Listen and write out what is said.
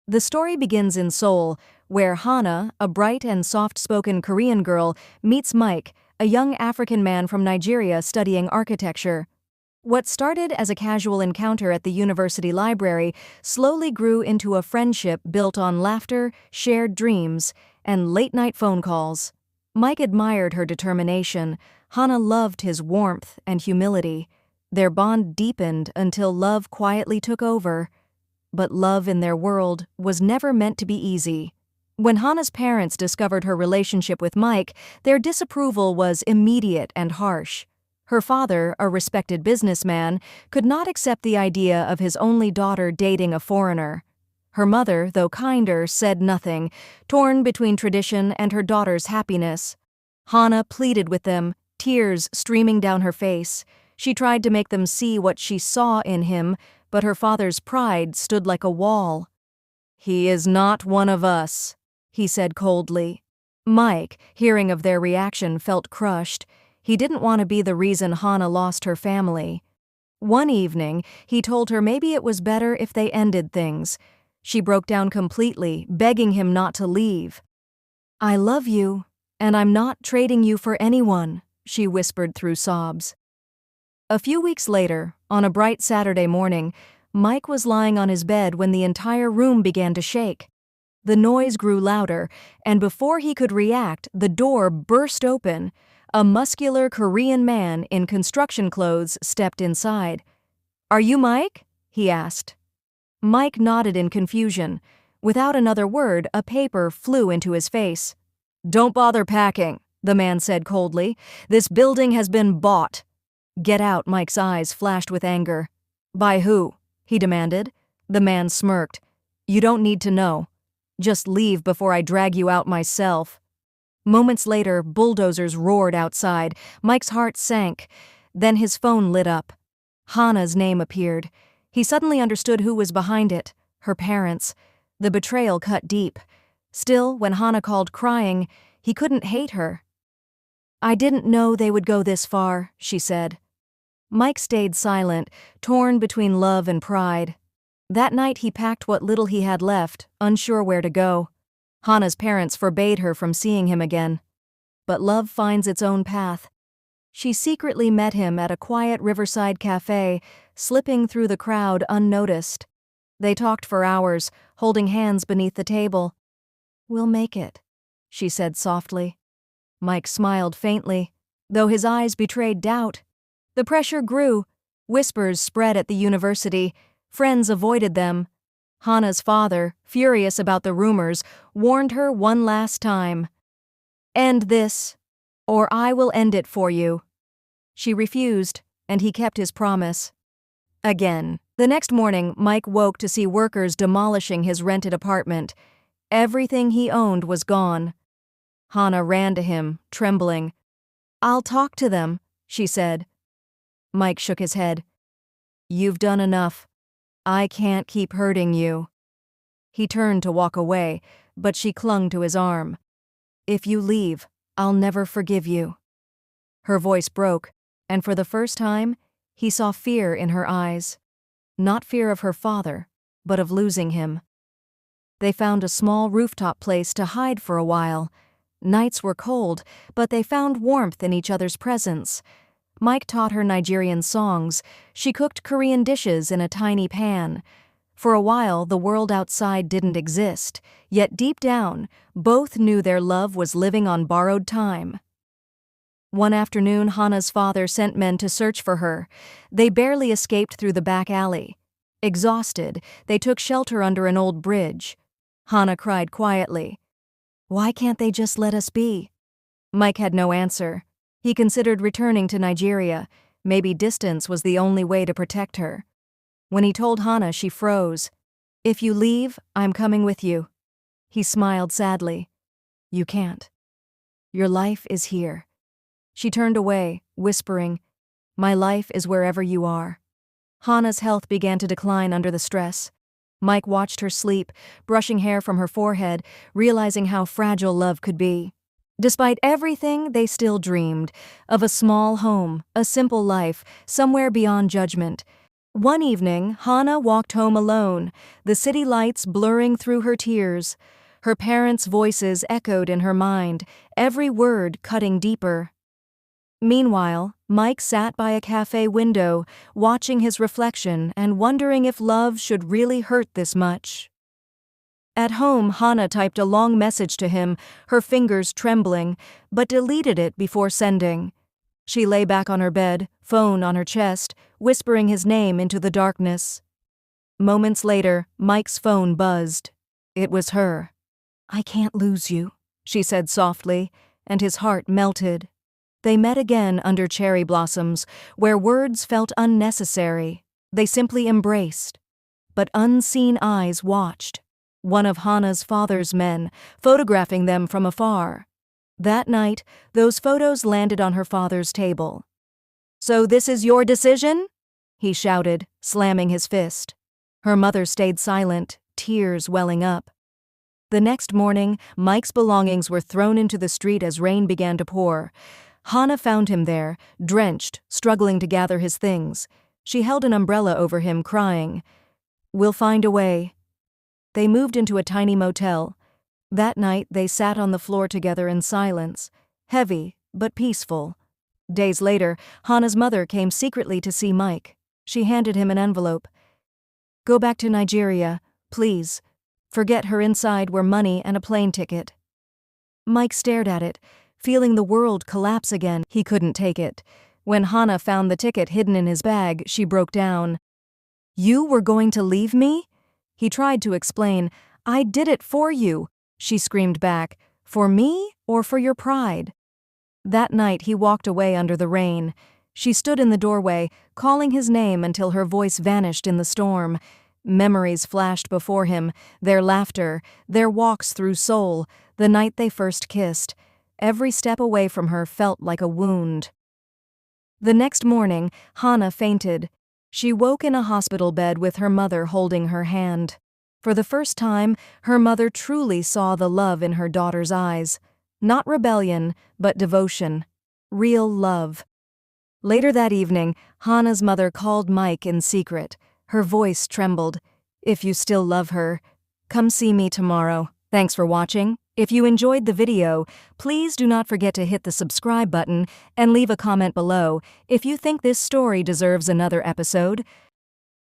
The story begins in Seoul, where Hana, a bright and soft-spoken Korean girl, meets Mike, a young African man from Nigeria studying architecture. What started as a casual encounter at the university library slowly grew into a friendship built on laughter, shared dreams, and late-night phone calls. Mike admired her determination. Hana loved his warmth and humility. Their bond deepened until love quietly took over. But love in their world was never meant to be easy. When Hana's parents discovered her relationship with Mike, their disapproval was immediate and harsh. Her father, a respected businessman, could not accept the idea of his only daughter dating a foreigner. Her mother, though kinder, said nothing, torn between tradition and her daughter's happiness. Hana pleaded with them, tears streaming down her face. She tried to make them see what she saw in him, but her father's pride stood like a wall. "He is not one of us," he said coldly. Mike, hearing of their reaction, felt crushed. He didn't want to be the reason Hana lost her family. One evening, he told her maybe it was better if they ended things. She broke down completely, begging him not to leave. "I love you, and I'm not trading you for anyone," she whispered through sobs. A few weeks later, on a bright Saturday morning, Mike was lying on his bed when the entire room began to shake. The noise grew louder, and before he could react, the door burst open. A muscular Korean man in construction clothes stepped inside. "Are you Mike?" he asked. Mike nodded in confusion. Without another word, a paper flew into his face. "Don't bother packing," the man said coldly. "This building has been bought." "Get out," Mike's eyes flashed with anger. "By who?" he demanded. The man smirked. "You don't need to know. Just leave before I drag you out myself." Moments later, bulldozers roared outside. Mike's heart sank. Then his phone lit up. Hana's name appeared. He suddenly understood who was behind it. Her parents. The betrayal cut deep. Still, when Hana called crying, he couldn't hate her. "I didn't know they would go this far," she said. Mike stayed silent, torn between love and pride. That night he packed what little he had left, unsure where to go. Hana's parents forbade her from seeing him again. But love finds its own path. She secretly met him at a quiet riverside cafe, slipping through the crowd unnoticed. They talked for hours, holding hands beneath the table. "We'll make it," she said softly. Mike smiled faintly, though his eyes betrayed doubt. The pressure grew. Whispers spread at the university. Friends avoided them. Hana's father, furious about the rumors, warned her one last time. "End this, or I will end it for you." She refused, and he kept his promise. Again. The next morning, Mike woke to see workers demolishing his rented apartment. Everything he owned was gone. Hana ran to him, trembling. "I'll talk to them," she said. Mike shook his head. "You've done enough. I can't keep hurting you." He turned to walk away, but she clung to his arm. "If you leave, I'll never forgive you." Her voice broke, and for the first time, he saw fear in her eyes. Not fear of her father, but of losing him. They found a small rooftop place to hide for a while. Nights were cold, but they found warmth in each other's presence. Mike taught her Nigerian songs. She cooked Korean dishes in a tiny pan. For a while, the world outside didn't exist, yet deep down, both knew their love was living on borrowed time. One afternoon, Hana's father sent men to search for her. They barely escaped through the back alley. Exhausted, they took shelter under an old bridge. Hana cried quietly. "Why can't they just let us be?" Mike had no answer. He considered returning to Nigeria. Maybe distance was the only way to protect her. When he told Hana, she froze. "If you leave, I'm coming with you." He smiled sadly. "You can't. Your life is here." She turned away, whispering, "My life is wherever you are." Hana's health began to decline under the stress. Mike watched her sleep, brushing hair from her forehead, realizing how fragile love could be. Despite everything, they still dreamed of a small home, a simple life, somewhere beyond judgment. One evening, Hannah walked home alone, the city lights blurring through her tears. Her parents' voices echoed in her mind, every word cutting deeper. Meanwhile, Mike sat by a cafe window, watching his reflection and wondering if love should really hurt this much. At home, Hannah typed a long message to him, her fingers trembling, but deleted it before sending. She lay back on her bed, phone on her chest, whispering his name into the darkness. Moments later, Mike's phone buzzed. It was her. "I can't lose you," she said softly, and his heart melted. They met again under cherry blossoms, where words felt unnecessary. They simply embraced. But unseen eyes watched. One of Hannah's father's men, photographing them from afar. That night, those photos landed on her father's table. "So this is your decision?" he shouted, slamming his fist. Her mother stayed silent, tears welling up. The next morning, Mike's belongings were thrown into the street as rain began to pour. Hannah found him there, drenched, struggling to gather his things. She held an umbrella over him, crying, "We'll find a way." They moved into a tiny motel. That night, they sat on the floor together in silence, heavy but peaceful. Days later, Hannah's mother came secretly to see Mike. She handed him an envelope. "Go back to Nigeria, please. Forget her inside were money and a plane ticket." Mike stared at it, feeling the world collapse again. He couldn't take it. When Hannah found the ticket hidden in his bag, she broke down. "You were going to leave me?" He tried to explain. "I did it for you," she screamed back. "For me or for your pride?" That night he walked away under the rain. She stood in the doorway, calling his name until her voice vanished in the storm. Memories flashed before him, their laughter, their walks through Seoul, the night they first kissed. Every step away from her felt like a wound. The next morning, Hannah fainted. She woke in a hospital bed with her mother holding her hand. For the first time, her mother truly saw the love in her daughter's eyes. Not rebellion, but devotion. Real love. Later that evening, Hannah's mother called Mike in secret. Her voice trembled. "If you still love her, come see me tomorrow." Thanks for watching. If you enjoyed the video, please do not forget to hit the subscribe button and leave a comment below if you think this story deserves another episode.